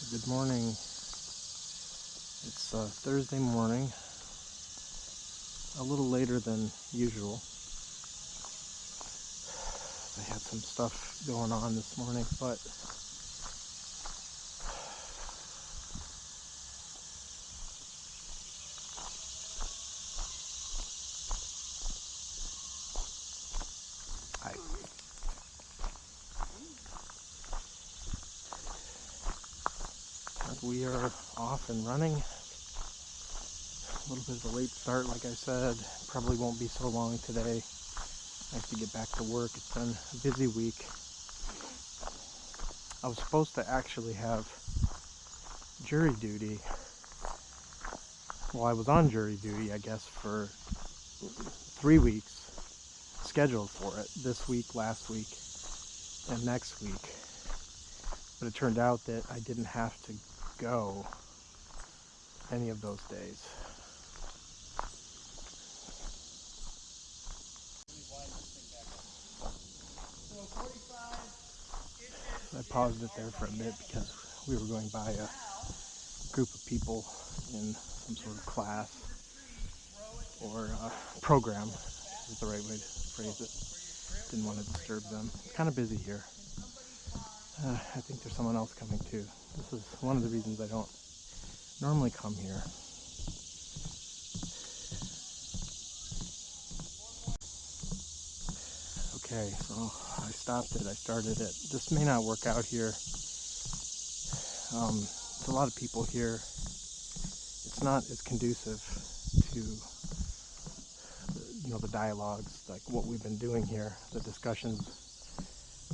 Good morning. It's Thursday morning, a little later than usual. I had some stuff going on this morning, but we are off and running. A little bit of a late start, like I said. Probably won't be so long today. I have to get back to work. It's been a busy week. I was supposed to actually have jury duty. Well, I was on jury duty, I guess, for 3 weeks, scheduled for it. This week, last week, and next week. But it turned out that I didn't have to go any of those days. I paused it there for a bit because we were going by a group of people in some sort of class or program is the right way to phrase it. Didn't want to disturb them. It's kind of busy here. I think there's someone else coming too. This is one of the reasons I don't normally come here. Okay, so I stopped it. I started it. This may not work out here. It's a lot of people here. It's not as conducive to the dialogues, like what we've been doing here, the discussions,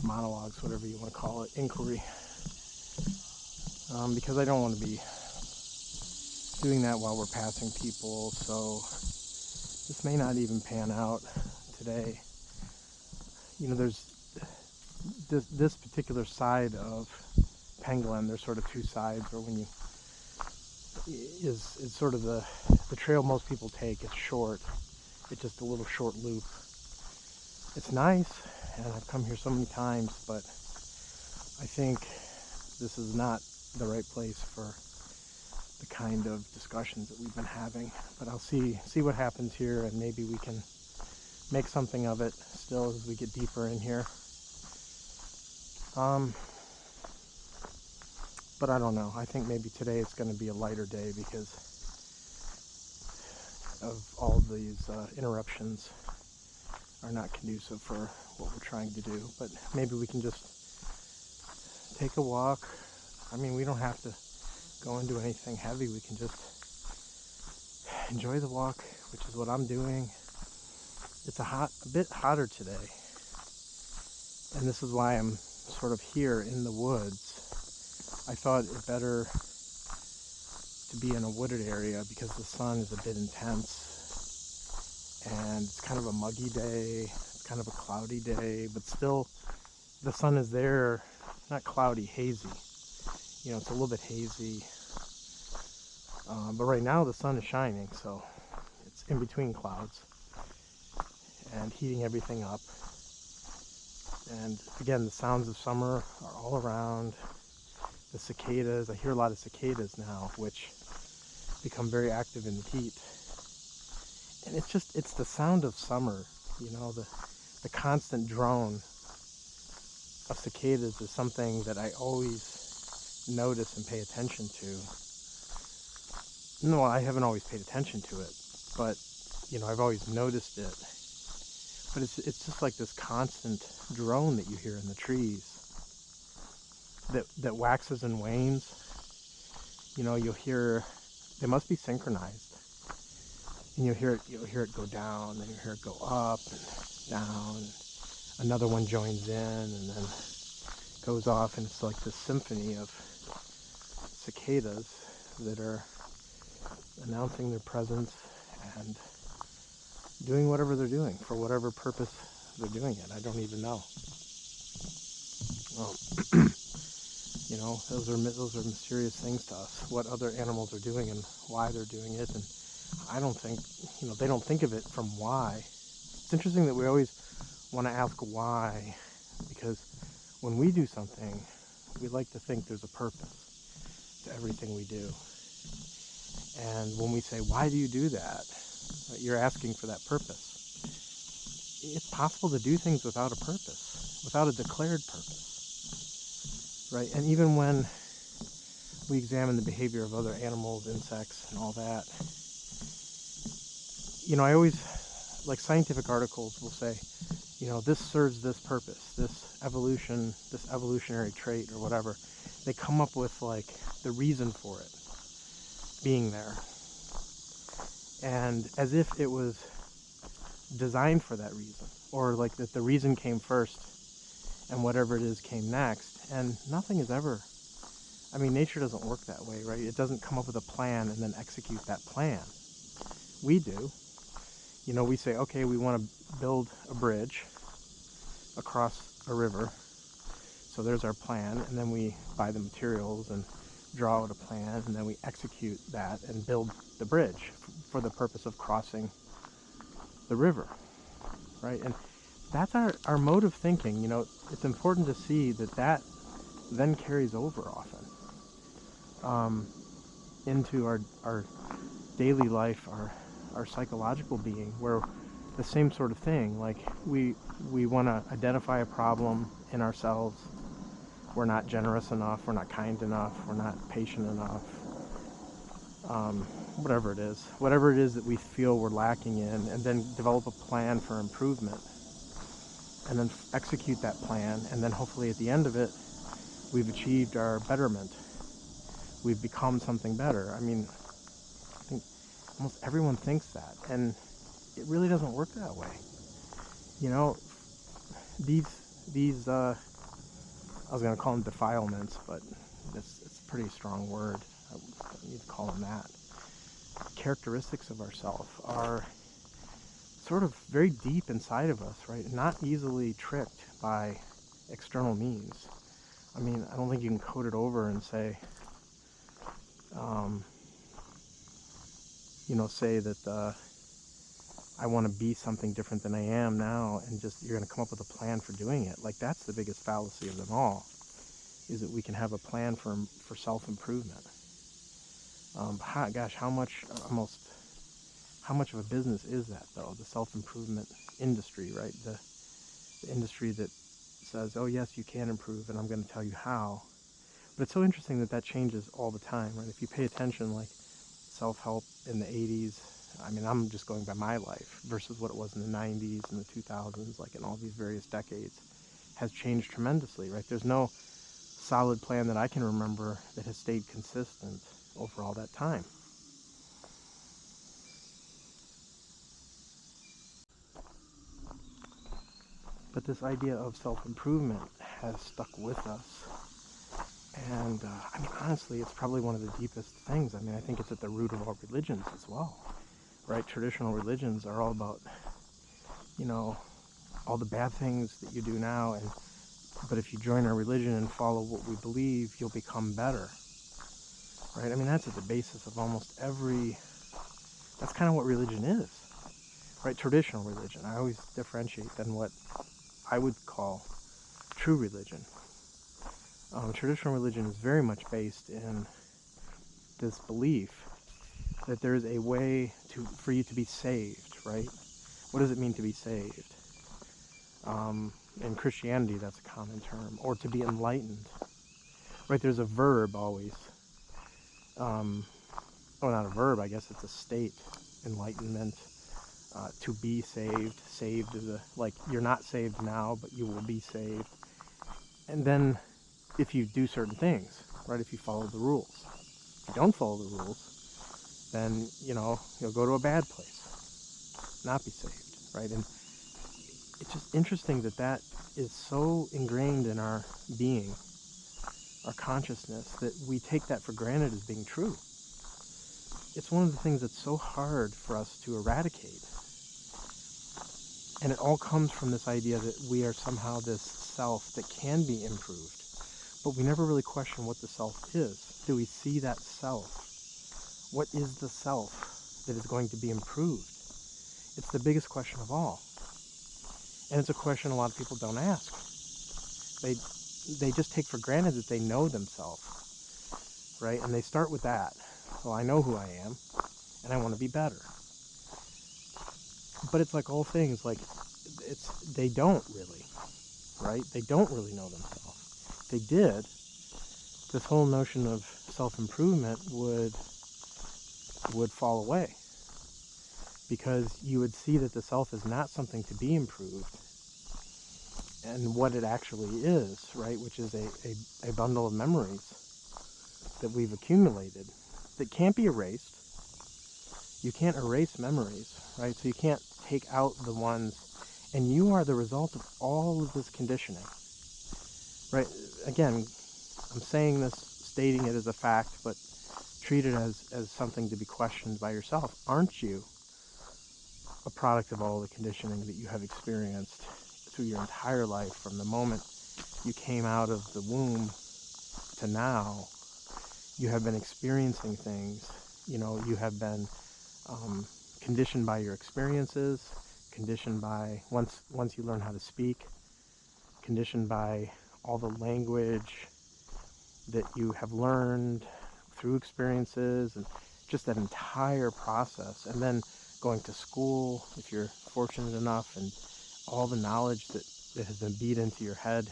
monologues, whatever you want to call it, inquiry. Because I don't want to be doing that while we're passing people, so this may not even pan out today. There's this particular side of Penguin. There's sort of two sides, or when you is sort of the trail most people take. It's short. It's just a little short loop. It's nice, and I've come here so many times, but I think this is not the right place for the kind of discussions that we've been having. But I'll see what happens here, and maybe we can make something of it still as we get deeper in here. But I don't know. I think maybe today it's going to be a lighter day because of all these interruptions are not conducive for what we're trying to do. But maybe we can just take a walk. I mean, we don't have to go into anything heavy. We can just enjoy the walk, which is what I'm doing. It's a bit hotter today, and this is why I'm sort of here in the woods. I thought it better to be in a wooded area because the sun is a bit intense, and it's kind of a muggy day. It's kind of a cloudy day, but still the sun is there. Not cloudy, hazy. It's a little bit hazy, but right now the sun is shining, so it's in between clouds and heating everything up. And again, the sounds of summer are all around. The cicadas, I hear a lot of cicadas now, which become very active in the heat. And it's the sound of summer, the constant drone of cicadas is something that I always notice and pay attention to. No, I haven't always paid attention to it, but I've always noticed it. But it's just like this constant drone that you hear in the trees that waxes and wanes. You'll hear, they must be synchronized, and you'll hear it go down, and you'll hear it go up and down, and another one joins in, and then goes off, and it's like this symphony of cicadas that are announcing their presence and doing whatever they're doing for whatever purpose they're doing it. I don't even know. Those are mysterious things to us. What other animals are doing and why they're doing it, and I don't think they don't think of it from why. It's interesting that we always want to ask why, because when we do something, we like to think there's a purpose. to everything we do. And when we say, why do you do that? You're asking for that purpose. It's possible to do things without a purpose, without a declared purpose, right? And even when we examine the behavior of other animals, insects, and all that, I always, like scientific articles will say, this serves this purpose, this evolutionary trait or whatever. They come up with like the reason for it being there. And as if it was designed for that reason, or like that the reason came first and whatever it is came next. And nothing is ever, nature doesn't work that way, right? It doesn't come up with a plan and then execute that plan. We do. We say, okay, we want to build a bridge across a river. So there's our plan, and then we buy the materials and draw out a plan, and then we execute that and build the bridge for the purpose of crossing the river, right? And that's our mode of thinking. It's important to see that then carries over often into our daily life, our psychological being, where the same sort of thing, like we want to identify a problem in ourselves. We're not generous enough, we're not kind enough, we're not patient enough, whatever it is that we feel we're lacking in, and then develop a plan for improvement, and then execute that plan, and then hopefully at the end of it, we've achieved our betterment. We've become something better. I think almost everyone thinks that, and it really doesn't work that way. These I was going to call them defilements, but it's a pretty strong word. I don't need to call them that. Characteristics of ourselves are sort of very deep inside of us, right? Not easily tricked by external means. I don't think you can code it over and say, say that I want to be something different than I am now, and just you're going to come up with a plan for doing it. Like, that's the biggest fallacy of them all, is that we can have a plan for self-improvement. How much of a business is that, though? The self-improvement industry, right? The industry that says, oh yes, you can improve, and I'm going to tell you how. But it's so interesting that changes all the time, right? If you pay attention, like self-help in the 80s, I'm just going by my life, versus what it was in the 90s and the 2000s, like in all these various decades, has changed tremendously, right? There's no solid plan that I can remember that has stayed consistent over all that time. But this idea of self-improvement has stuck with us. And honestly, it's probably one of the deepest things. I think it's at the root of all religions as well, right? Traditional religions are all about, all the bad things that you do now, but if you join our religion and follow what we believe, you'll become better, right? That's at the basis of almost that's kind of what religion is, right? Traditional religion. I always differentiate than what I would call true religion. Traditional religion is very much based in this belief that there is a way for you to be saved, right? What does it mean to be saved? In Christianity, that's a common term. Or to be enlightened, right? There's a verb always. Not a verb, I guess it's a state. Enlightenment. To be saved. Saved is you're not saved now, but you will be saved. And then if you do certain things, right? If you follow the rules. If you don't follow the rules, then, you'll go to a bad place. Not be saved, right? And it's just interesting that is so ingrained in our being, our consciousness, that we take that for granted as being true. It's one of the things that's so hard for us to eradicate. And it all comes from this idea that we are somehow this self that can be improved. But we never really question what the self is. Do we see that self? What is the self that is going to be improved? It's the biggest question of all. And it's a question a lot of people don't ask. They just take for granted that they know themselves. right? And they start with that. So I know who I am, and I want to be better. But it's like all things, like they don't really, right? They don't really know themselves. If they did, this whole notion of self-improvement would fall away, because you would see that the self is not something to be improved, and what it actually is, right? Which is a bundle of memories that we've accumulated that can't be erased. You can't erase memories, right? So you can't take out the ones, and you are the result of all of this conditioning, right? Again, I'm saying this, stating it as a fact, but treat it as something to be questioned by yourself. Aren't you a product of all the conditioning that you have experienced through your entire life, from the moment you came out of the womb to now? You have been experiencing things, you have been conditioned by your experiences, conditioned by, once you learn how to speak, conditioned by all the language that you have learned through experiences, and just that entire process. And then going to school, if you're fortunate enough, and all the knowledge that has been beat into your head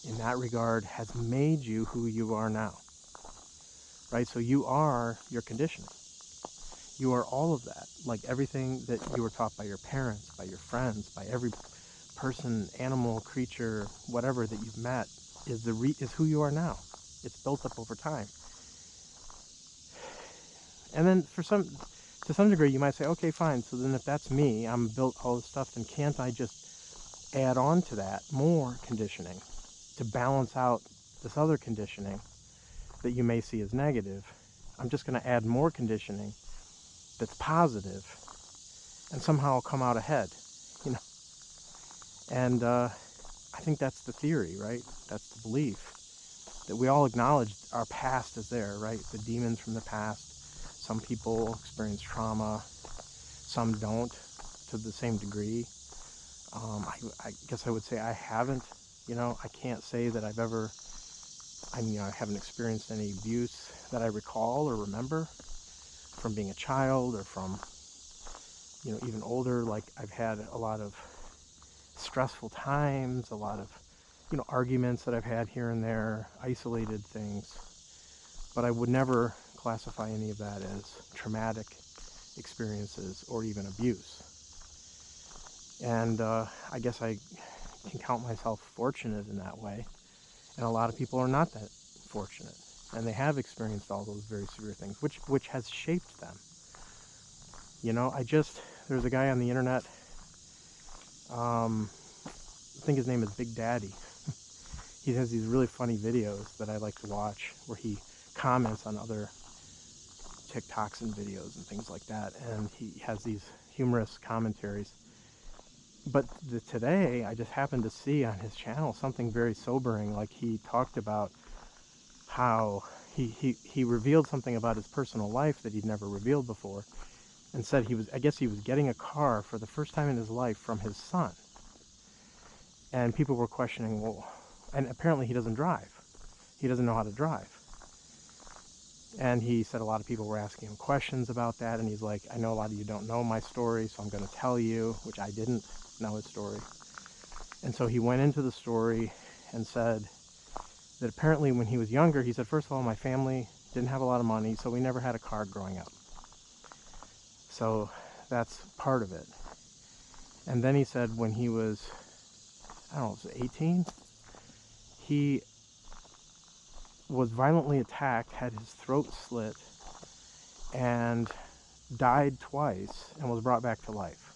in that regard has made you who you are now, right? So you are your conditioning. You are all of that. Like everything that you were taught by your parents, by your friends, by every person, animal, creature, whatever that you've met, is who you are now. It's built up over time. And then to some degree, you might say, okay, fine. So then if that's me, I'm built all this stuff, then can't I just add on to that more conditioning to balance out this other conditioning that you may see as negative? I'm just going to add more conditioning that's positive, and somehow I'll come out ahead, And I think that's the theory, right? That's the belief, that we all acknowledge our past is there, right? The demons from the past. Some people experience trauma, some don't to the same degree. I guess I would say I haven't. I can't say that I've ever, I haven't experienced any abuse that I recall or remember from being a child, or from, even older. Like, I've had a lot of stressful times, a lot of, arguments that I've had here and there, isolated things, but I would never classify any of that as traumatic experiences or even abuse. And I guess I can count myself fortunate in that way, and a lot of people are not that fortunate, and they have experienced all those very severe things, which has shaped them. There's a guy on the internet, I think his name is Big Daddy. He has these really funny videos that I like to watch, where he comments on other TikToks and videos and things like that, and he has these humorous commentaries. But today, I just happened to see on his channel something very sobering. Like, he talked about how he revealed something about his personal life that he'd never revealed before, and said he was getting a car for the first time in his life from his son. And people were questioning, well, and apparently he doesn't drive. He doesn't know how to drive. And he said a lot of people were asking him questions about that, and he's like, I know a lot of you don't know my story, so I'm going to tell you, which I didn't know his story. And so he went into the story and said that apparently when he was younger, he said, first of all, my family didn't have a lot of money, so we never had a car growing up. So that's part of it. And then he said when he was, I don't know, was it 18? He was violently attacked, had his throat slit, and died twice, and was brought back to life.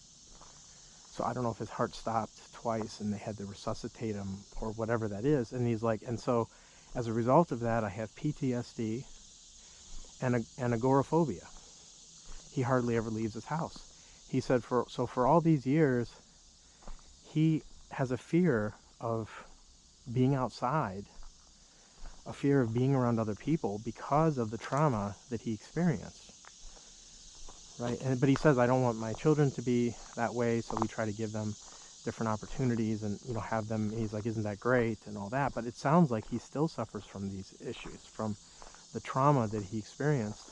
So I don't know if his heart stopped twice and they had to resuscitate him or whatever that is. And he's like, and so as a result of that, I have PTSD and agoraphobia. He hardly ever leaves his house. He said for all these years, he has a fear of being outside, a fear of being around other people because of the trauma that he experienced. Right? But he says, I don't want my children to be that way, so we try to give them different opportunities and, have them, he's like, isn't that great and all that. But it sounds like he still suffers from these issues, from the trauma that he experienced,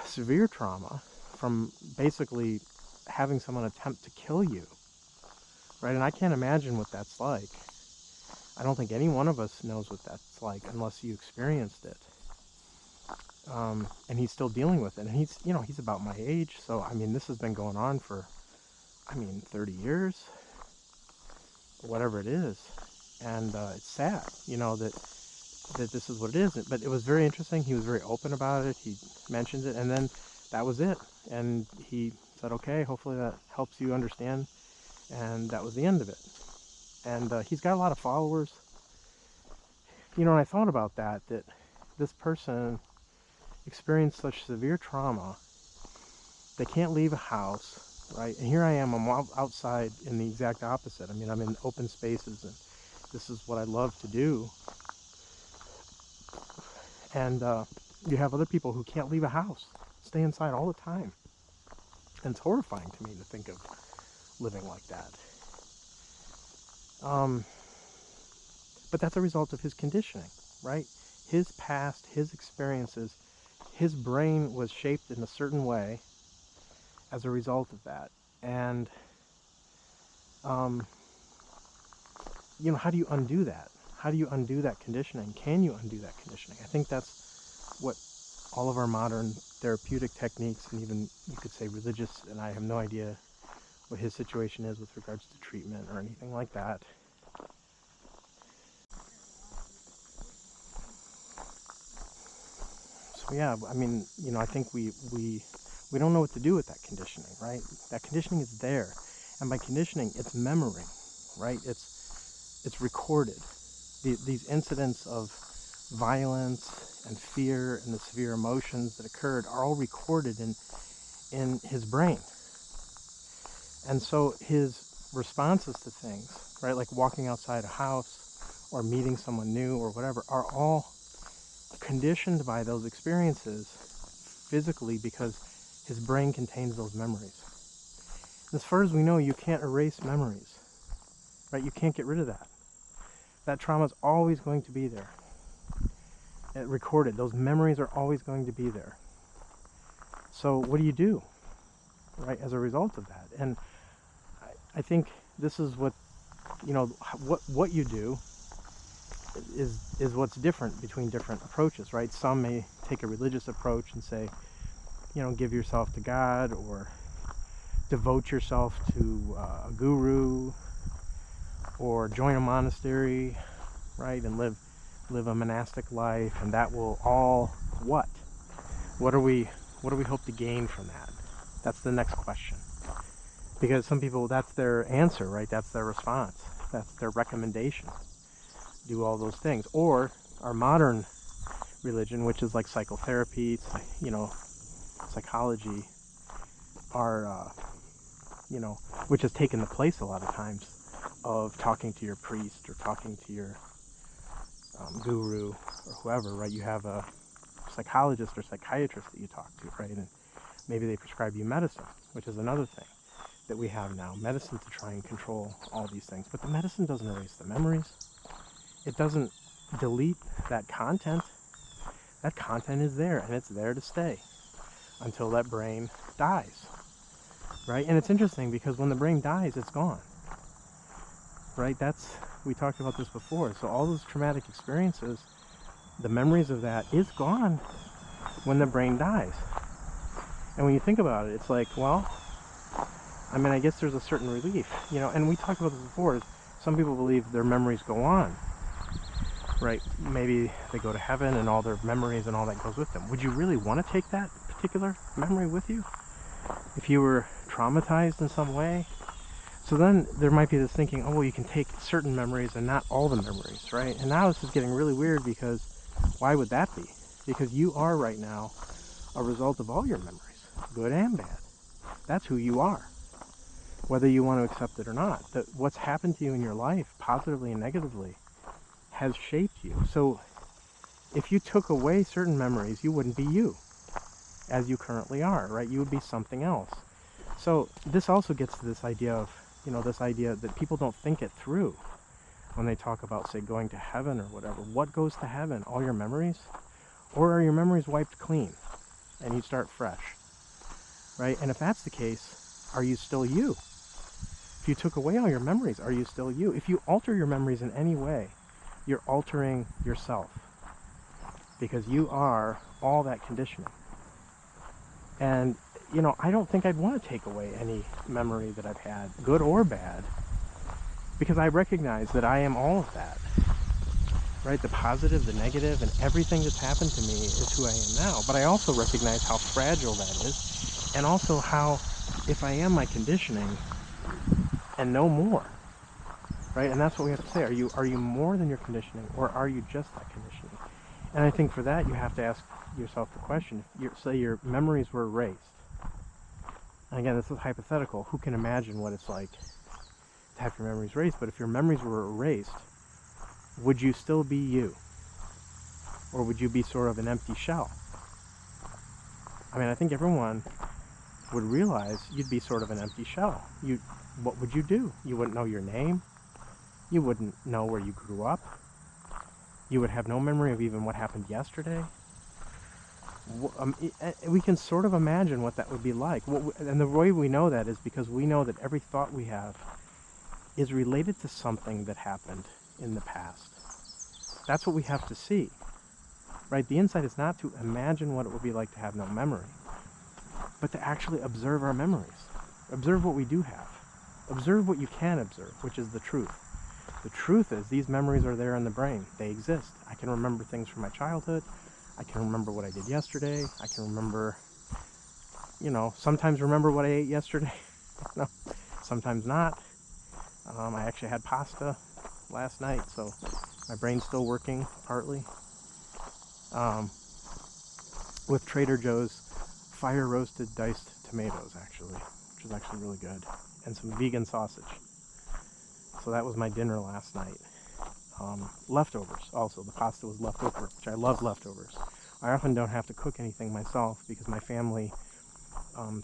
severe trauma, from basically having someone attempt to kill you, right? And I can't imagine what that's like. I don't think any one of us knows what that's like unless you experienced it. And he's still dealing with it. And he's, you know, he's about my age. So, I mean, this has been going on for, 30 years, whatever it is. And it's sad, you know, that this is what it is. But it was very interesting. He was very open about it. He mentioned it. And then that was it. And he said, okay, hopefully that helps you understand. And that was the end of it. And he's got a lot of followers. You know, and I thought about that this person experienced such severe trauma, they can't leave a house, right? And here I am, I'm outside in the exact opposite. I mean, I'm in open spaces, and this is what I love to do. And you have other people who can't leave a house, stay inside all the time. And it's horrifying to me to think of living like that. But that's a result of his conditioning, right? His past, his experiences, his brain was shaped in a certain way as a result of that. And, you know, how do you undo that? How do you undo that conditioning? Can you undo that conditioning? I think that's what all of our modern therapeutic techniques, and even you could say religious, and I have no idea what his situation is with regards to treatment or anything like that. So yeah, I mean, you know, I think we don't know what to do with that conditioning, right? That conditioning is there, and by conditioning, it's memory, right? It's recorded. These incidents of violence and fear and the severe emotions that occurred are all recorded in his brain. And so his responses to things, right, like walking outside a house or meeting someone new or whatever, are all conditioned by those experiences physically, because his brain contains those memories. As far as we know, you can't erase memories, right? You can't get rid of that. That trauma is always going to be there. It recorded. Those memories are always going to be there. So what do you do, right, as a result of that? And I think this is what, you know, what you do is what's different between different approaches, right? Some may take a religious approach and say, you know, give yourself to God, or devote yourself to a guru, or join a monastery, right, and live a monastic life, and that will all what? What do we hope to gain from that? That's the next question. Because some people, that's their answer, right? That's their response. That's their recommendation. Do all those things. Or our modern religion, which is like psychotherapy, you know, psychology, are, you know, which has taken the place a lot of times of talking to your priest or talking to your guru or whoever, right? You have a psychologist or psychiatrist that you talk to, right? And maybe they prescribe you medicine, which is another thing that we have now. Medicine to try and control all these things. But the medicine doesn't erase the memories. It doesn't delete that content. That content is there, and it's there to stay until that brain dies, right? And it's interesting because when the brain dies, it's gone, right? We talked about this before. So all those traumatic experiences, the memories of that is gone when the brain dies. And when you think about it, it's like, well, I mean, I guess there's a certain relief, you know, and we talked about this before. Some people believe their memories go on, right? Maybe they go to heaven and all their memories and all that goes with them. Would you really want to take that particular memory with you if you were traumatized in some way? So then there might be this thinking, oh, well, you can take certain memories and not all the memories, right? And now this is getting really weird, because why would that be? Because you are right now a result of all your memories, good and bad. That's who you are, whether you want to accept it or not. That what's happened to you in your life, positively and negatively, has shaped you. So if you took away certain memories, you wouldn't be you as you currently are, right? You would be something else. So this also gets to this idea of, you know, this idea that people don't think it through. when they talk about, say, going to heaven or whatever. What goes to heaven? All your memories? Or are your memories wiped clean and you start fresh? Right? And if that's the case, are you still you? If you took away all your memories, are you still you? If you alter your memories in any way, you're altering yourself, because you are all that conditioning. And, you know, I don't think I'd want to take away any memory that I've had, good or bad, because I recognize that I am all of that, right? The positive, the negative, and everything that's happened to me is who I am now. But I also recognize how fragile that is, and also how, if I am my conditioning and no more, right? And that's what we have to say. Are you more than your conditioning, or are you just that conditioning? And I think for that, you have to ask yourself the question, say your memories were erased. And again, this is hypothetical. Who can imagine what it's like to have your memories erased? But if your memories were erased, would you still be you? Or would you be sort of an empty shell? I mean, I think everyone would realize you'd be sort of an empty shell. What would you do? You wouldn't know your name. You wouldn't know where you grew up. You would have no memory of even what happened yesterday. We can sort of imagine what that would be like. And the way we know that is because we know that every thought we have is related to something that happened in the past. That's what we have to see, right? The insight is not to imagine what it would be like to have no memory, but to actually observe our memories. Observe what we do have. Observe what you can observe, which is the truth. The truth is these memories are there in the brain. They exist. I can remember things from my childhood. I can remember what I did yesterday. I can remember, you know, sometimes remember what I ate yesterday. No, sometimes not. I actually had pasta last night, so my brain's still working partly. With Trader Joe's fire roasted diced tomatoes, actually, which is actually really good, and some vegan sausage. So that was my dinner last night. Leftovers also. The pasta was leftover, which I love leftovers. I often don't have to cook anything myself because my family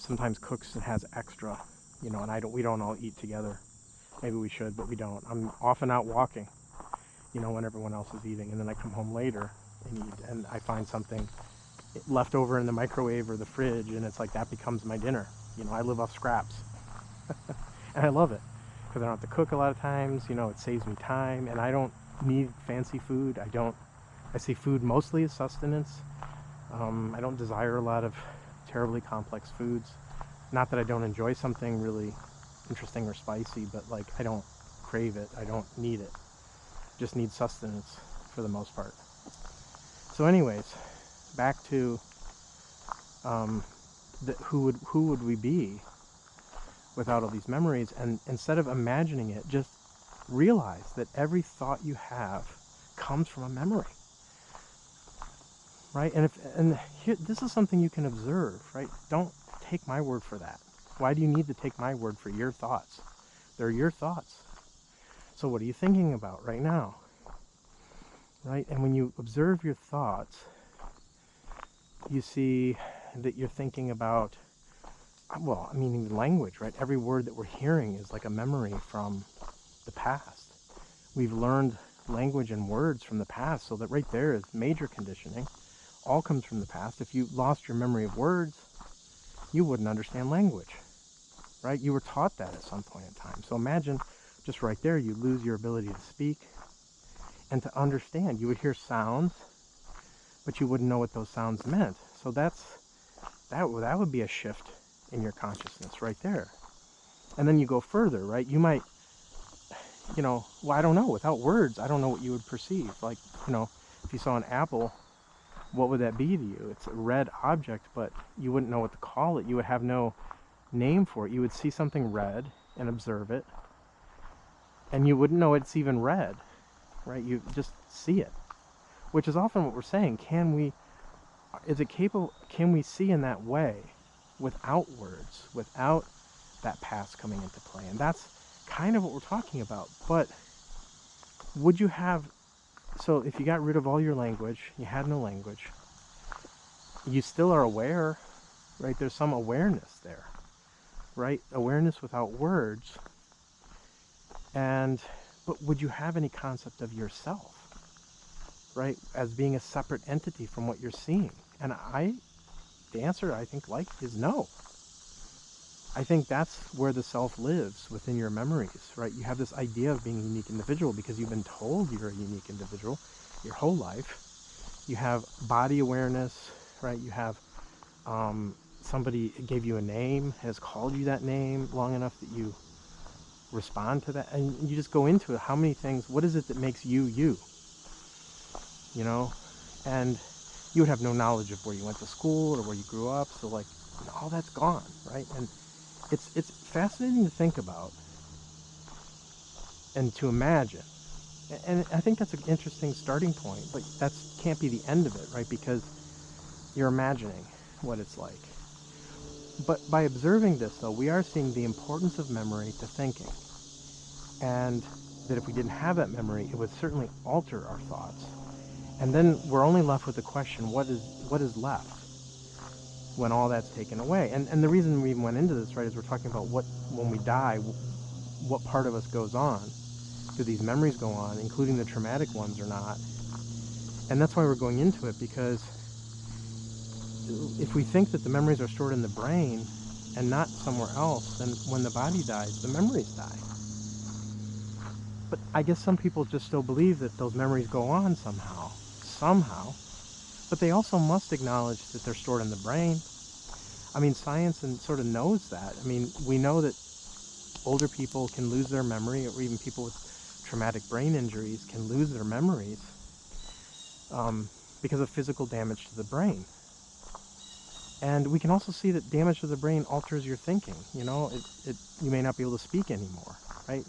sometimes cooks and has extra, you know, and we don't all eat together. Maybe we should, but we don't. I'm often out walking, you know, when everyone else is eating, and then I come home later and eat, and I find something left over in the microwave or the fridge, and it's like that becomes my dinner. You know, I live off scraps. And I love it because I don't have to cook a lot of times. You know, it saves me time, and I don't need fancy food. I see food mostly as sustenance. I don't desire a lot of terribly complex foods. Not that I don't enjoy something really interesting or spicy, but like I don't crave it. I don't need it. Just need sustenance for the most part. So anyways, back to who would we be without all these memories? And instead of imagining it, just realize that every thought you have comes from a memory, right? And here, this is something you can observe, right? Don't take my word for that. Why do you need to take my word for your thoughts? They're your thoughts. So what are you thinking about right now? Right? And when you observe your thoughts, you see that you're thinking about, well, I mean, even language, right? Every word that we're hearing is like a memory from the past. We've learned language and words from the past, so that right there is major conditioning. All comes from the past. If you lost your memory of words, you wouldn't understand language, right? You were taught that at some point in time. So imagine just right there, you lose your ability to speak and to understand. You would hear sounds, but you wouldn't know what those sounds meant. So that would be a shift in your consciousness right there. And then you go further, right? You might, you know, well, I don't know, without words, I don't know what you would perceive. Like, you know, if you saw an apple, what would that be to you? It's a red object, but you wouldn't know what to call it. You would have no name for it. You would see something red and observe it, and you wouldn't know it's even red, right? You just see it, which is often what we're saying. Can we see in that way without words, without that past coming into play? And that's kind of what we're talking about. But would you have, so if you got rid of all your language, you had no language, you still are aware, right? There's some awareness there, right? Awareness without words. And But would you have any concept of yourself, right, as being a separate entity from what you're seeing? And the answer, I think, is no. I think that's where the self lives, within your memories, right? You have this idea of being a unique individual because you've been told you're a unique individual your whole life. You have body awareness, right? You have somebody gave you a name, has called you that name long enough that you respond to that, and you just go into it. How many things, what is it that makes you you? You know? And you would have no knowledge of where you went to school or where you grew up, so like, all that's gone, right? And it's fascinating to think about and to imagine. And I think that's an interesting starting point, but that can't be the end of it, right? Because you're imagining what it's like. But by observing this, though, we are seeing the importance of memory to thinking. And that if we didn't have that memory, it would certainly alter our thoughts. And then we're only left with the question, what is left when all that's taken away? And the reason we even went into this, right, is we're talking about when we die, what part of us goes on. Do these memories go on, including the traumatic ones or not? And that's why we're going into it, because if we think that the memories are stored in the brain and not somewhere else, then when the body dies, the memories die. But I guess some people just still believe that those memories go on somehow, but they also must acknowledge that they're stored in the brain. I mean, science sort of knows that. I mean, we know that older people can lose their memory, or even people with traumatic brain injuries can lose their memories because of physical damage to the brain. And we can also see that damage to the brain alters your thinking. You know, you may not be able to speak anymore, right?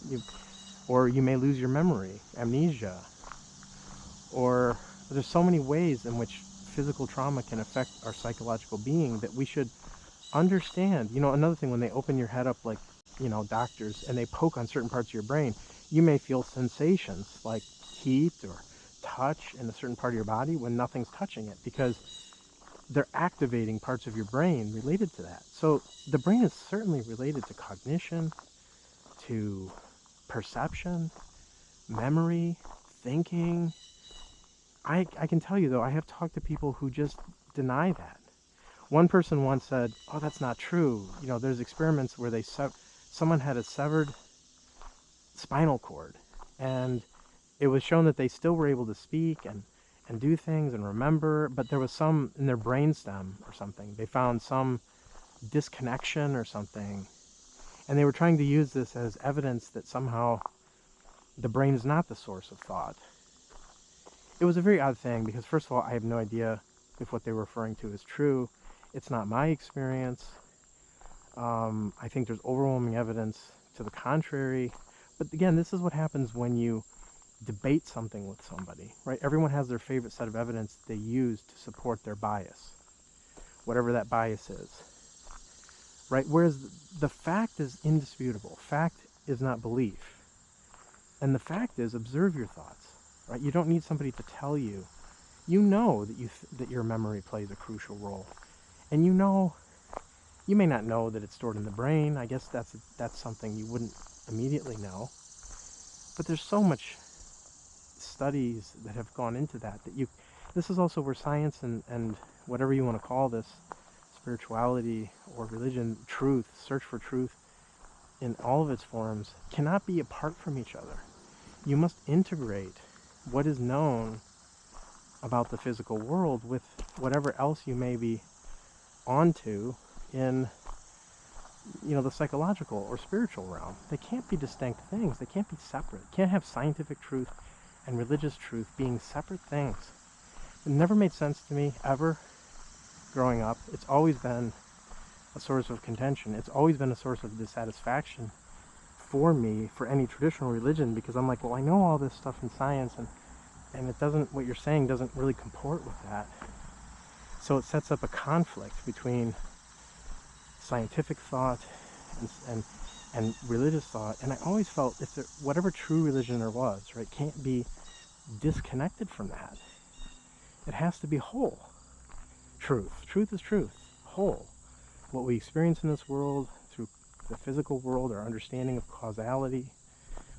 Or you may lose your memory, amnesia. Or there's so many ways in which physical trauma can affect our psychological being that we should understand. You know, another thing, when they open your head up, like, doctors, and they poke on certain parts of your brain, you may feel sensations like heat or touch in a certain part of your body when nothing's touching it, because they're activating parts of your brain related to that. So the brain is certainly related to cognition, to perception, memory, thinking. I can tell you, though, I have talked to people who just deny that. One person once said, "Oh, that's not true. There's experiments where someone had a severed spinal cord, and it was shown that they still were able to speak and do things and remember, but there was some in their brainstem or something. They found some disconnection or something, and they were trying to use this as evidence that somehow the brain is not the source of thought." It was a very odd thing, because first of all, I have no idea if what they were referring to is true. It's not my experience. I think there's overwhelming evidence to the contrary. But again, this is what happens when you debate something with somebody, right? Everyone has their favorite set of evidence they use to support their bias, whatever that bias is, right? Whereas the fact is indisputable. Fact is not belief. And the fact is, observe your thoughts, right? You don't need somebody to tell you. You know that your memory plays a crucial role. And you may not know that it's stored in the brain. I guess that's something you wouldn't immediately know. But there's so much studies that have gone into that this is also where science and whatever you want to call this, spirituality or religion, truth, search for truth in all of its forms, cannot be apart from each other. You must integrate what is known about the physical world with whatever else you may be onto in the psychological or spiritual realm. They can't be distinct things. They can't be separate. You can't have scientific truth and religious truth being separate things. It never made sense to me, ever, growing up. It's always been a source of contention. It's always been a source of dissatisfaction for me, for any traditional religion, because I'm like, well, I know all this stuff in science, and it doesn't, what you're saying doesn't really comport with that. So it sets up a conflict between scientific thought and religious thought. And I always felt, whatever true religion there was, right, can't be disconnected from that. It has to be whole. Truth is truth, whole. What we experience in this world through the physical world, our understanding of causality,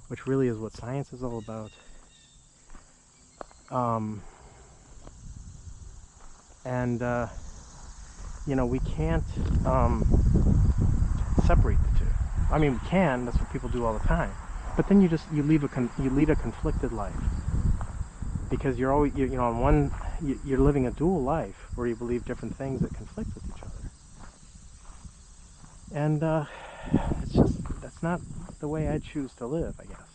which really is what science is all about. We can't separate the two. I mean, we can. That's what people do all the time. But then you lead a conflicted life, because you're always you're living a dual life where you believe different things that conflict with each other. And that's not the way I choose to live, I guess.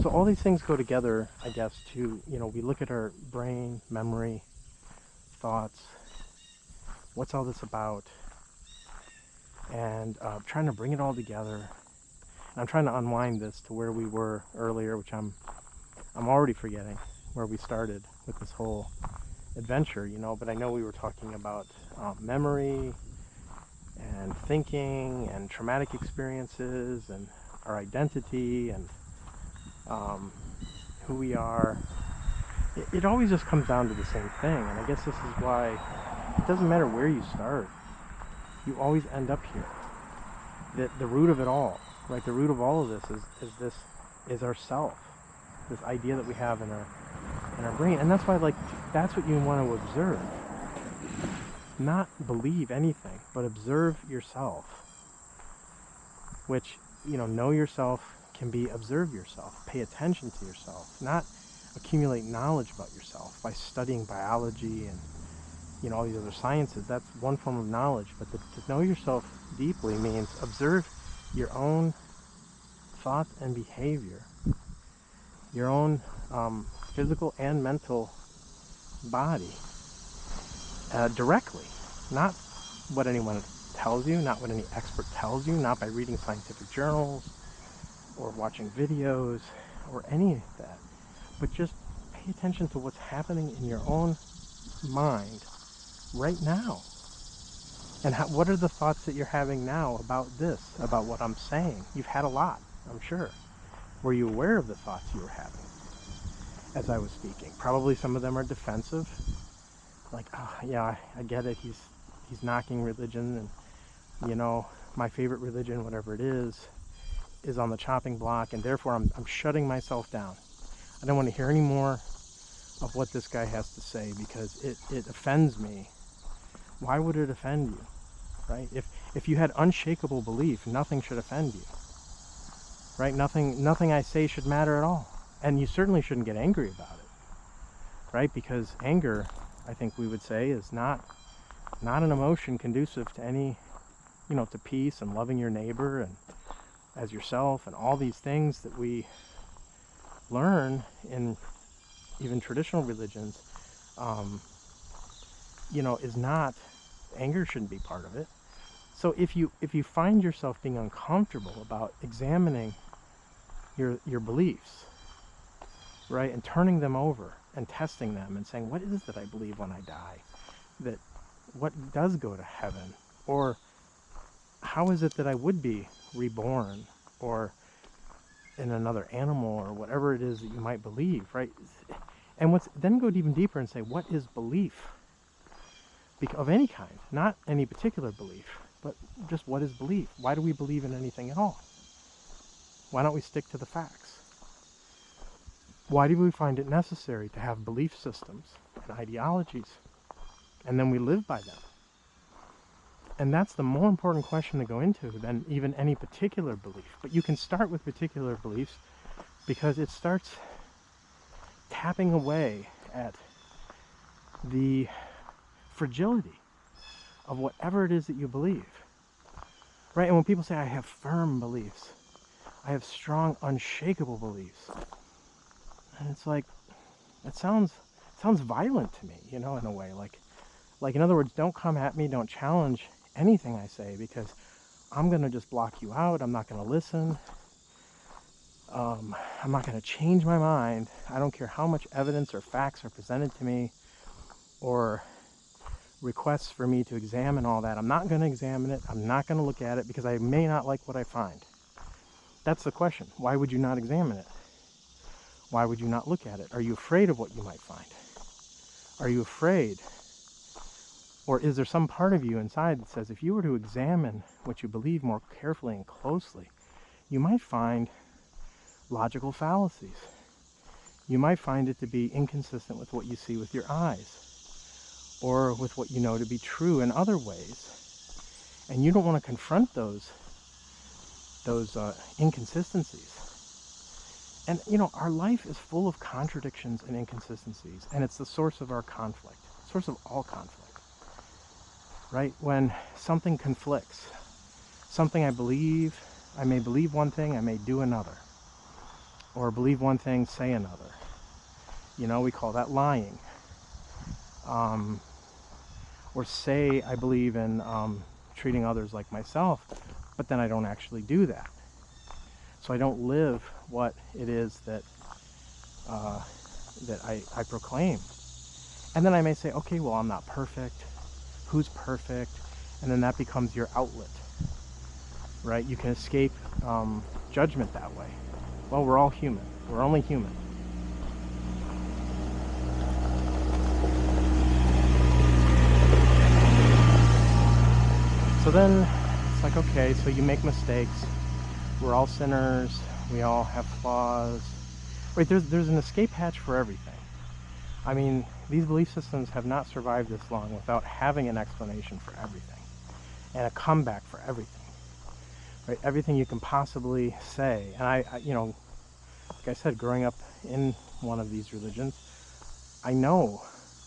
So all these things go together, I guess, to, we look at our brain, memory, thoughts, what's all this about, and trying to bring it all together. And I'm trying to unwind this to where we were earlier, which I'm already forgetting where we started with this whole adventure, but I know we were talking about memory and thinking and traumatic experiences and our identity and who we are. It always just comes down to the same thing, and I guess this is why it doesn't matter where you start, you always end up here. The root of it all, right? The root of all of this is ourself, this idea that we have in our brain. And that's why, that's what you want to observe. Not believe anything, but observe yourself. Which, know yourself can be observe yourself, pay attention to yourself, not accumulate knowledge about yourself by studying biology and all these other sciences. That's one form of knowledge, but to know yourself deeply means observe your own thoughts and behavior, your own physical and mental body directly, not what anyone tells you, not what any expert tells you, not by reading scientific journals or watching videos or any of that, but just pay attention to what's happening in your own mind right now. And what are the thoughts that you're having now about this, about what I'm saying? You've had a lot, I'm sure. Were you aware of the thoughts you were having as I was speaking? Probably some of them are defensive, like, oh yeah, I get it, he's knocking religion, and my favorite religion, whatever it is on the chopping block, and therefore I'm shutting myself down. I don't want to hear any more of what this guy has to say because it offends me. Why would it offend you, right? If you had unshakable belief, nothing should offend you, right? Nothing I say should matter at all. And you certainly shouldn't get angry about it, right? Because anger, I think we would say, is not an emotion conducive to any, to peace and loving your neighbor and as yourself and all these things that we learn in even traditional religions, is not, anger shouldn't be part of it. So if you find yourself being uncomfortable about examining your beliefs, right, and turning them over and testing them and saying, what is it that I believe when I die? What does go to heaven? Or how is it that I would be reborn or in another animal or whatever it is that you might believe, right? And then go even deeper and say, what is belief? Of any kind, not any particular belief, but just what is belief? Why do we believe in anything at all? Why don't we stick to the facts? Why do we find it necessary to have belief systems and ideologies, and then we live by them? And that's the more important question to go into than even any particular belief. But you can start with particular beliefs because it starts tapping away at the fragility of whatever it is that you believe, right? And when people say, I have firm beliefs, I have strong, unshakable beliefs, and it's like, it sounds violent to me, in a way, like in other words, don't come at me, don't challenge anything I say, because I'm going to just block you out. I'm not going to listen. I'm not going to change my mind. I don't care how much evidence or facts are presented to me or requests for me to examine all that. I'm not going to examine it. I'm not going to look at it because I may not like what I find. That's the question. Why would you not examine it? Why would you not look at it? Are you afraid of what you might find? Are you afraid Or is there some part of you inside that says if you were to examine what you believe more carefully and closely, you might find logical fallacies. You might find it to be inconsistent with what you see with your eyes, or with what you know to be true in other ways. And you don't want to confront those inconsistencies. And our life is full of contradictions and inconsistencies, and it's the source of our conflict, source of all conflict. Right? When something conflicts, something I may believe one thing, I may do another. Or believe one thing, say another. We call that lying. Or say I believe in treating others like myself, but then I don't actually do that. So I don't live what it is that I proclaim. And then I may say, okay, well, I'm not perfect. Who's perfect? And then that becomes your outlet, right? You can escape judgment that way. Well, we're all human. We're only human. So then it's like, okay, so you make mistakes. We're all sinners. We all have flaws. Wait, there's an escape hatch for everything. I mean, these belief systems have not survived this long without having an explanation for everything and a comeback for everything. Right? Everything you can possibly say. And I like I said, growing up in one of these religions, I know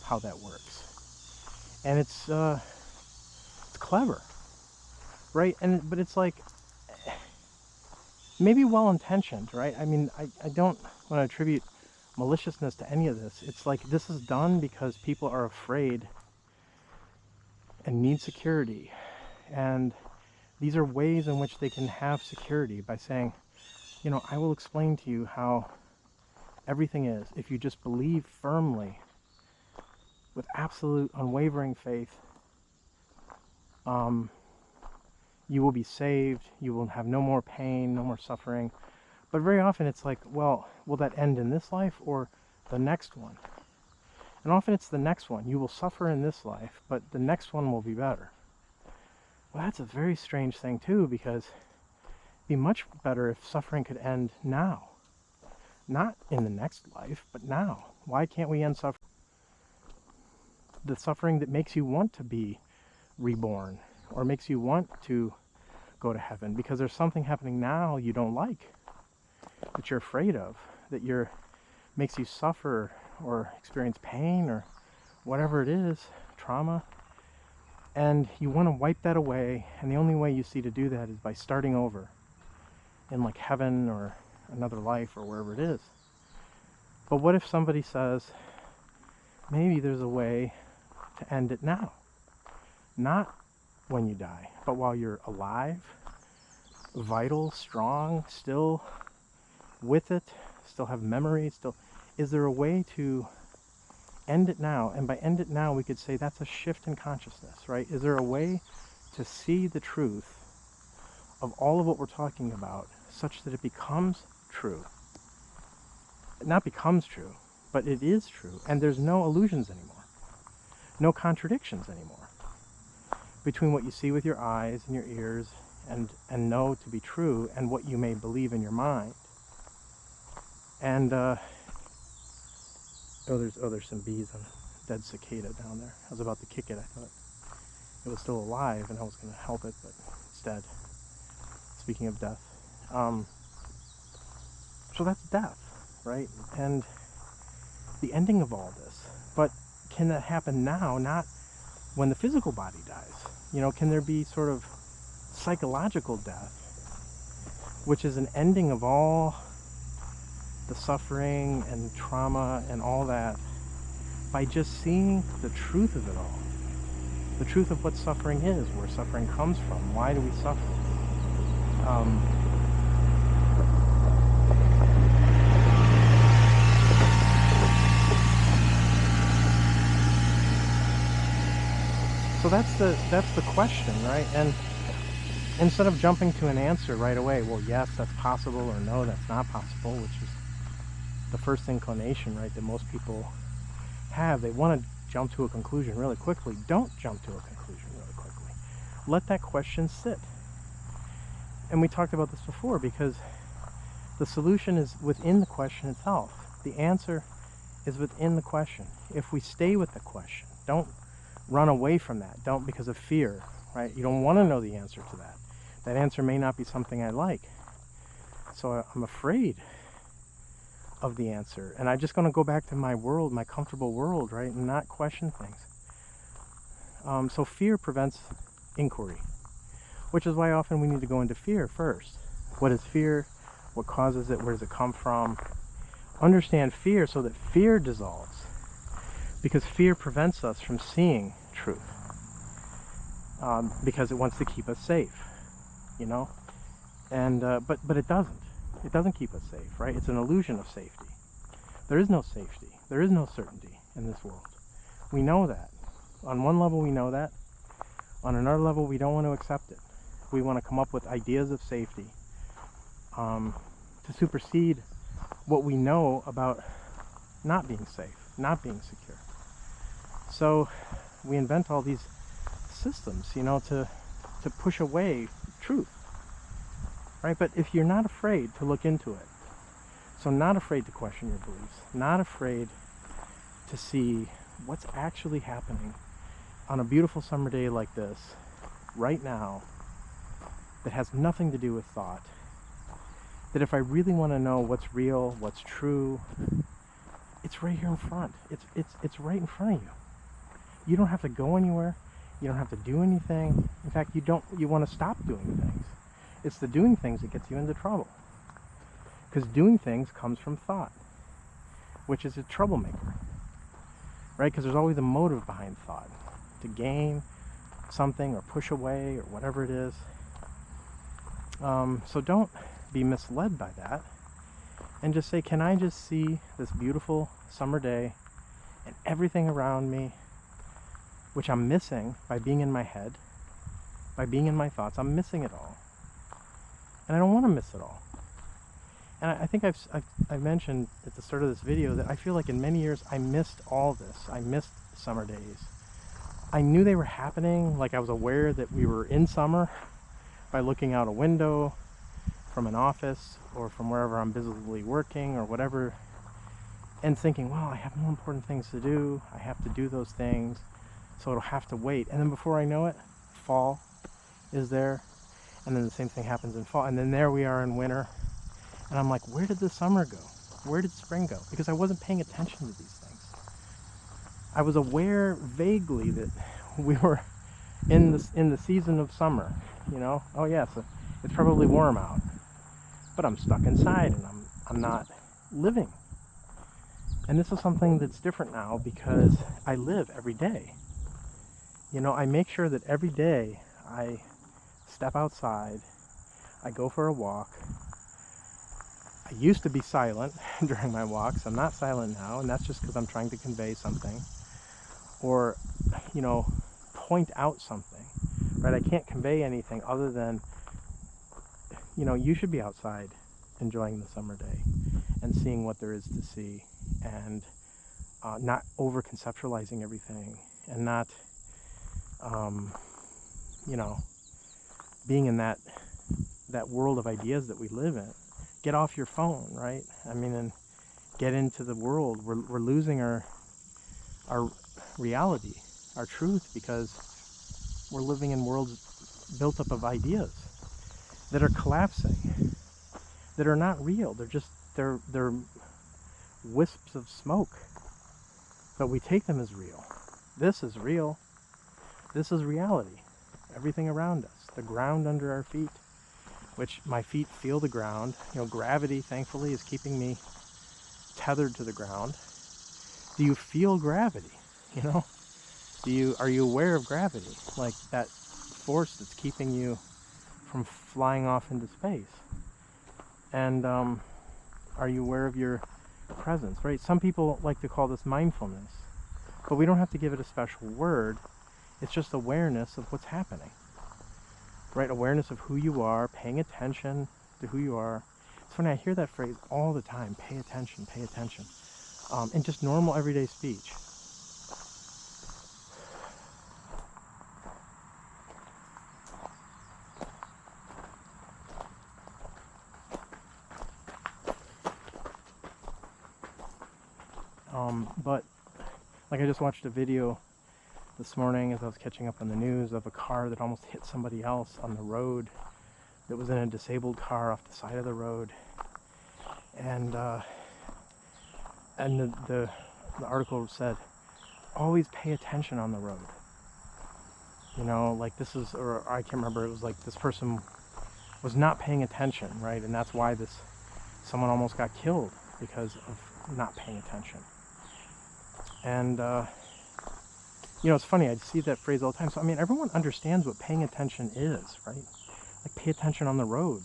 how that works. And it's clever. Right? But it's like, maybe well-intentioned, right? I mean, I don't want to attribute maliciousness to any of this. It's like this is done because people are afraid and need security. And these are ways in which they can have security by saying, I will explain to you how everything is. If you just believe firmly, with absolute unwavering faith, you will be saved. You will have no more pain, no more suffering. But very often it's like, well, will that end in this life or the next one? And often it's the next one. You will suffer in this life, but the next one will be better. Well, that's a very strange thing too, because it'd be much better if suffering could end now. Not in the next life, but now. Why can't we end suffering? The suffering that makes you want to be reborn, or makes you want to go to heaven, because there's something happening now you don't like, that you're afraid of, that makes you suffer or experience pain or whatever it is, trauma, and you want to wipe that away. And the only way you see to do that is by starting over in like heaven or another life or wherever it is. But what if somebody says, maybe there's a way to end it now? Not when you die, but while you're alive, vital, strong, still with it, still have memory, still. Is there a way to end it now? And by end it now, we could say that's a shift in consciousness, right? Is there a way to see the truth of all of what we're talking about such that it becomes true? It not becomes true, but it is true, and there's no illusions anymore, no contradictions anymore between what you see with your eyes and your ears and know to be true and what you may believe in your mind. And there's some bees on a dead cicada down there. I was about to kick it. I thought it was still alive and I was going to help it, but it's dead. Speaking of death. So that's death, right? And the ending of all this. But can that happen now, not when the physical body dies? Can there be sort of psychological death, which is an ending of all the suffering and trauma and all that, by just seeing the truth of it all, the truth of what suffering is, where suffering comes from, why do we suffer? So that's the question, right? And instead of jumping to an answer right away, well, yes, that's possible, or no, that's not possible, which is the first inclination, right, that most people have. They want to jump to a conclusion really quickly. Don't jump to a conclusion really quickly. Let that question sit. And we talked about this before, because the solution is within the question itself. The answer is within the question. If we stay with the question, don't run away from that. Don't, because of fear, right? You don't want to know the answer to that. That answer may not be something I like. So I'm afraid of the answer. And I'm just going to go back to my world, my comfortable world, right? And not question things. So fear prevents inquiry, which is why often we need to go into fear first. What is fear? What causes it? Where does it come from? Understand fear so that fear dissolves, because fear prevents us from seeing truth, because it wants to keep us safe, you know. And but it doesn't keep us safe, right? It's an illusion of safety. There is no safety, there is no certainty in this world. We know that. On one level we know that. On another level we don't want to accept it. We want to come up with ideas of safety to supersede what we know about not being safe, not being secure. So we invent all these systems, you know, to push away truth, right? But if you're not afraid to look into it, so not afraid to question your beliefs, not afraid to see what's actually happening on a beautiful summer day like this, right now, that has nothing to do with thought, that if I really want to know what's real, what's true, it's right here in front. It's right in front of you. You don't have to go anywhere. You don't have to do anything. In fact, you want to stop doing things. It's the doing things that gets you into trouble. Because doing things comes from thought, which is a troublemaker, right? Because there's always a motive behind thought, to gain something or push away or whatever it is. So don't be misled by that, and just say, can I just see this beautiful summer day and everything around me, which I'm missing by being in my head, by being in my thoughts. I'm missing it all, and I don't want to miss it all. And I think I've mentioned at the start of this video that I feel like in many years I missed all this. I missed summer days. I knew they were happening, like I was aware that we were in summer by looking out a window from an office or from wherever I'm busily working or whatever, and thinking, well, I have more important things to do. I have to do those things, so it'll have to wait. And then before I know it, fall is there, and then the same thing happens in fall, and then there we are in winter, and I'm like, where did the summer go? Where did spring go? Because I wasn't paying attention to these things. I was aware vaguely that we were in the season of summer, you know. Oh yeah, so it's probably warm out, but I'm stuck inside and I'm not living. And this is something that's different now because I live every day. You know, I make sure that every day I step outside, I go for a walk. I used to be silent during my walks. I'm not silent now, and that's just because I'm trying to convey something or, you know, point out something, right? I can't convey anything other than, you know, you should be outside enjoying the summer day and seeing what there is to see, and not over conceptualizing everything, and not you know, being in that world of ideas that we live in. Get off your phone, right? I mean, and get into the world. We're losing our reality, our truth, because we're living in worlds built up of ideas that are collapsing, that are not real. They're wisps of smoke, but we take them as real. This is real. This is reality. Everything around us, the ground under our feet, which my feet feel the ground. You know, gravity, thankfully, is keeping me tethered to the ground. Do you feel gravity? You know, are you aware of gravity? Like that force that's keeping you from flying off into space? And are you aware of your presence, right? Some people like to call this mindfulness, but we don't have to give it a special word. It's just awareness of what's happening, right? Awareness of who you are, paying attention to who you are. It's funny, I hear that phrase all the time, pay attention, in just normal everyday speech. But like I just watched a video this morning as I was catching up on the news of a car that almost hit somebody else on the road that was in a disabled car off the side of the road. And the article said, always pay attention on the road. You know, like this is, or I can't remember, it was like this person was not paying attention, right? And that's why someone almost got killed because of not paying attention. And, you know, it's funny, I see that phrase all the time. So, I mean, everyone understands what paying attention is, right? Like, pay attention on the road.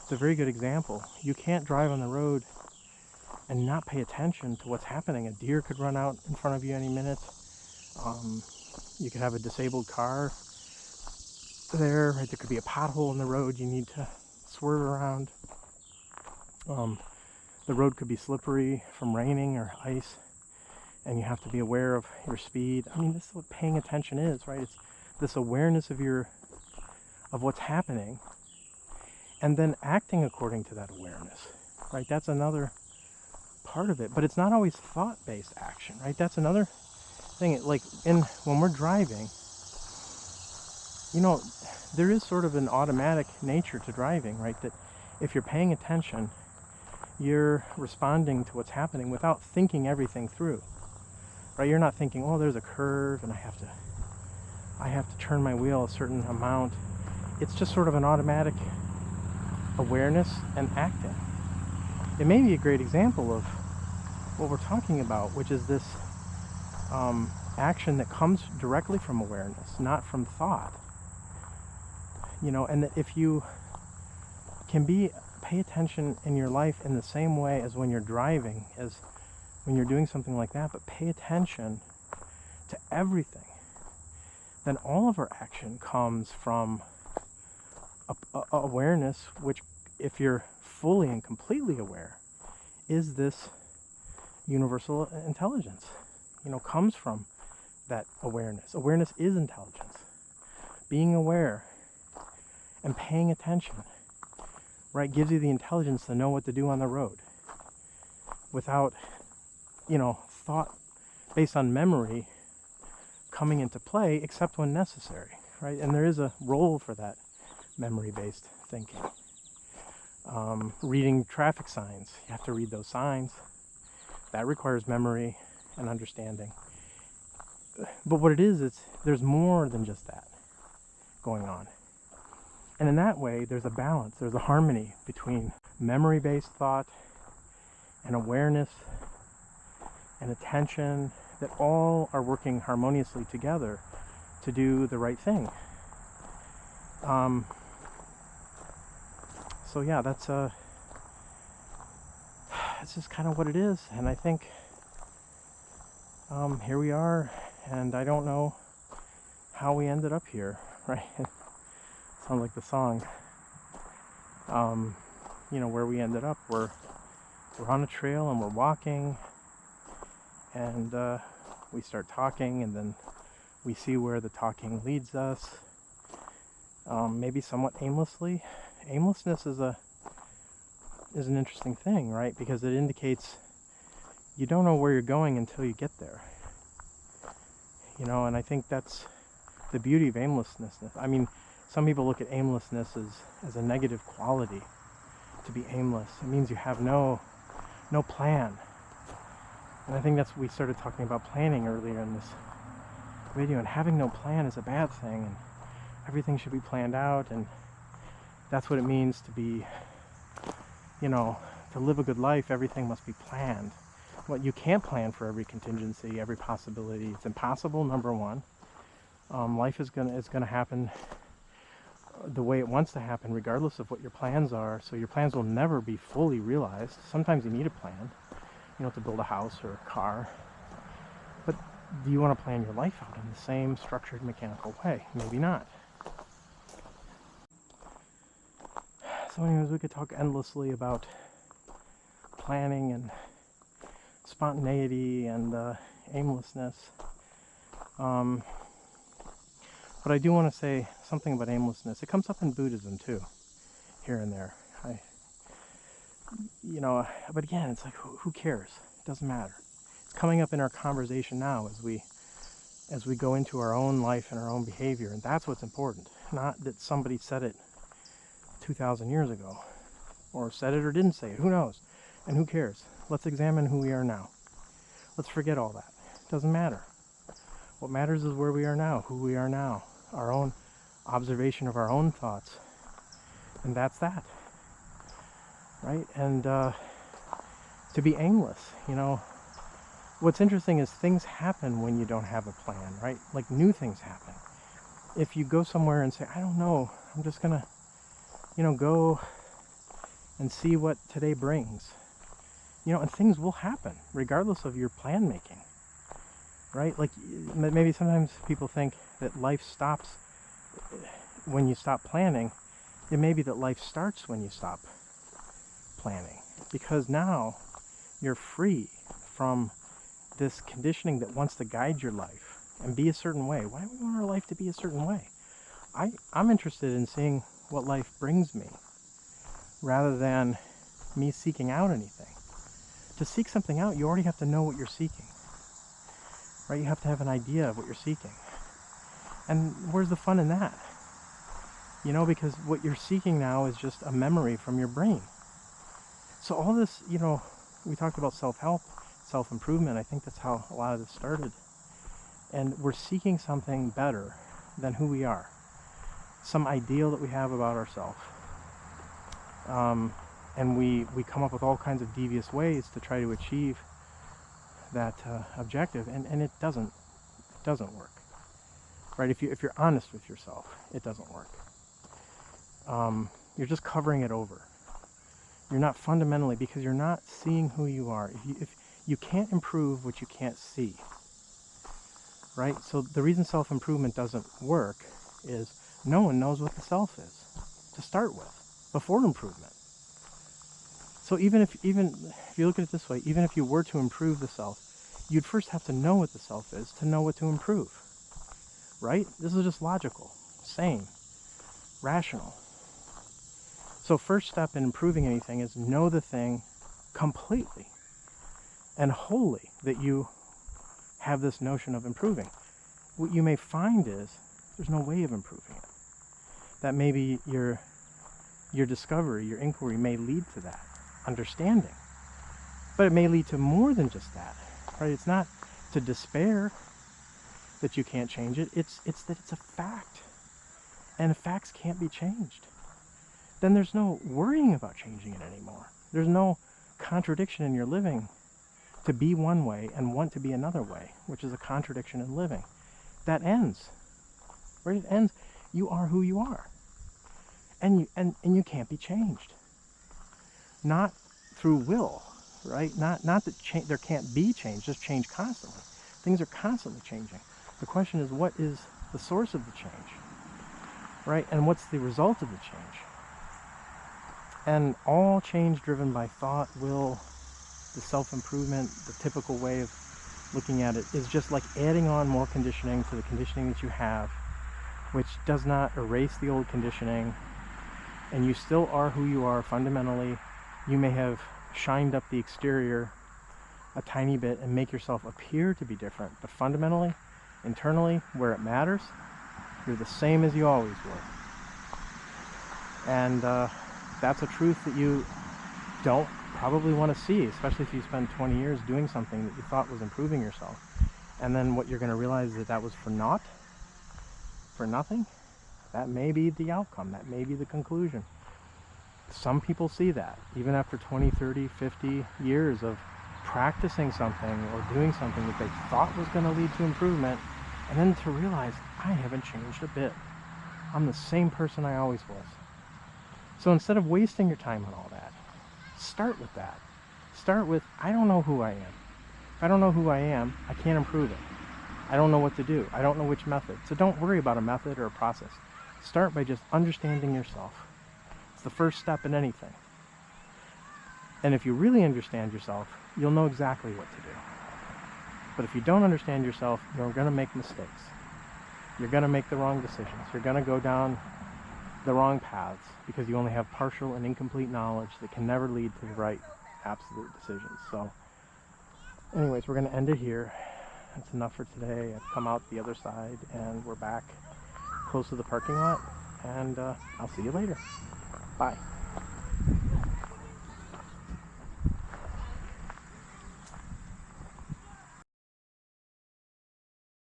It's a very good example. You can't drive on the road and not pay attention to what's happening. A deer could run out in front of you any minute. You could have a disabled car there, right? There could be a pothole in the road you need to swerve around. The road could be slippery from raining or ice, and you have to be aware of your speed. I mean, this is what paying attention is, right? It's this awareness of what's happening, and then acting according to that awareness, right? That's another part of it, but it's not always thought-based action, right? That's another thing. Like when we're driving, you know, there is sort of an automatic nature to driving, right? That if you're paying attention, you're responding to what's happening without thinking everything through, right? You're not thinking, oh, there's a curve and I have to turn my wheel a certain amount. It's just sort of an automatic awareness and acting. It may be a great example of what we're talking about, which is this action that comes directly from awareness, not from thought. You know, and that if you can pay attention in your life in the same way as when you're driving, as when you're doing something like that, but pay attention to everything, then all of our action comes from awareness, which, if you're fully and completely aware, is this universal intelligence, you know, comes from that awareness. Awareness is intelligence. Being aware and paying attention, right, gives you the intelligence to know what to do on the road without, you know, thought based on memory coming into play, except when necessary, right? And there is a role for that memory-based thinking. Reading traffic signs, you have to read those signs. That requires memory and understanding. But what it is, there's more than just that going on. And in that way, there's a balance, there's a harmony between memory-based thought and awareness and attention, that all are working harmoniously together to do the right thing. So yeah, that's just kind of what it is. And I think here we are, and I don't know how we ended up here, right? Sounds like the song. You know, where we ended up, we're on a trail and we're walking, and we start talking, and then we see where the talking leads us, maybe somewhat aimlessly. Aimlessness is an interesting thing, right? Because it indicates you don't know where you're going until you get there. You know, and I think that's the beauty of aimlessness. I mean, some people look at aimlessness as a negative quality. To be aimless, it means you have no plan. And I think we started talking about planning earlier in this video, and having no plan is a bad thing, and everything should be planned out, and that's what it means to be, you know, to live a good life. Everything must be planned. Well, you can't plan for every contingency, every possibility. It's impossible, number one. Life is gonna happen the way it wants to happen, regardless of what your plans are. So your plans will never be fully realized. Sometimes you need a plan, you know, to build a house or a car. But do you want to plan your life out in the same structured, mechanical way? Maybe not. So anyways, we could talk endlessly about planning and spontaneity and aimlessness. But I do want to say something about aimlessness. It comes up in Buddhism too, here and there. You know, but again, it's like, who cares? It doesn't matter. It's coming up in our conversation now as we go into our own life and our own behavior. And that's what's important. Not that somebody said it 2,000 years ago, or said it or didn't say it. Who knows? And who cares? Let's examine who we are now. Let's forget all that. It doesn't matter. What matters is where we are now, who we are now, our own observation of our own thoughts. And that's that. Right? And to be aimless, you know, what's interesting is things happen when you don't have a plan, right? Like new things happen. If you go somewhere and say, I don't know, I'm just gonna, you know, go and see what today brings, you know, and things will happen regardless of your plan making, right? Like maybe sometimes people think that life stops when you stop planning. It may be that life starts when you stop planning, because now you're free from this conditioning that wants to guide your life and be a certain way. Why do we want our life to be a certain way? I'm interested in seeing what life brings me rather than me seeking out anything. To seek something out, you already have to know what you're seeking, right? You have to have an idea of what you're seeking. And where's the fun in that? You know, because what you're seeking now is just a memory from your brain. So all this, you know, we talked about self-help, self-improvement. I think that's how a lot of this started. And we're seeking something better than who we are. Some ideal that we have about ourselves. And we come up with all kinds of devious ways to try to achieve that objective, and it doesn't work. Right? If you're honest with yourself, it doesn't work. You're just covering it over. You're not fundamentally, because you're not seeing who you are. If you can't improve what you can't see, right? So the reason self-improvement doesn't work is no one knows what the self is to start with before improvement. So even if you look at it this way, even if you were to improve the self, you'd first have to know what the self is to know what to improve, right? This is just logical, sane, rational. So first step in improving anything is know the thing completely and wholly that you have this notion of improving. What you may find is there's no way of improving it. That maybe your discovery, your inquiry may lead to that understanding. But it may lead to more than just that, right? It's not to despair that you can't change it. It's that it's a fact. And facts can't be changed. Then there's no worrying about changing it anymore. There's no contradiction in your living to be one way and want to be another way, which is a contradiction in living. That ends. Right? It ends. You are who you are. And you can't be changed. Not through will, right? Not that there can't be change, just change constantly. Things are constantly changing. The question is, what is the source of the change? Right? And what's the result of the change? And all change driven by thought, will, the self-improvement, the typical way of looking at it is just like adding on more conditioning to the conditioning that you have, which does not erase the old conditioning, and you still are who you are fundamentally. You may have shined up the exterior a tiny bit and make yourself appear to be different, but fundamentally, internally, where it matters, you're the same as you always were. And that's a truth that you don't probably want to see, especially if you spend 20 years doing something that you thought was improving yourself. And then what you're going to realize is that was for naught, for nothing. That may be the outcome. That may be the conclusion. Some people see that, even after 20, 30, 50 years of practicing something or doing something that they thought was going to lead to improvement, and then to realize, I haven't changed a bit. I'm the same person I always was. So instead of wasting your time on all that, start with that. Start with, I don't know who I am. If I don't know who I am, I can't improve it. I don't know what to do. I don't know which method. So don't worry about a method or a process. Start by just understanding yourself. It's the first step in anything. And if you really understand yourself, you'll know exactly what to do. But if you don't understand yourself, you're going to make mistakes. You're going to make the wrong decisions. You're going to go down the wrong paths because you only have partial and incomplete knowledge that can never lead to the right absolute decisions. So Anyways, we're going to end it here. That's enough for today. I've come out the other side and we're back close to the parking lot, and I'll see you later. Bye.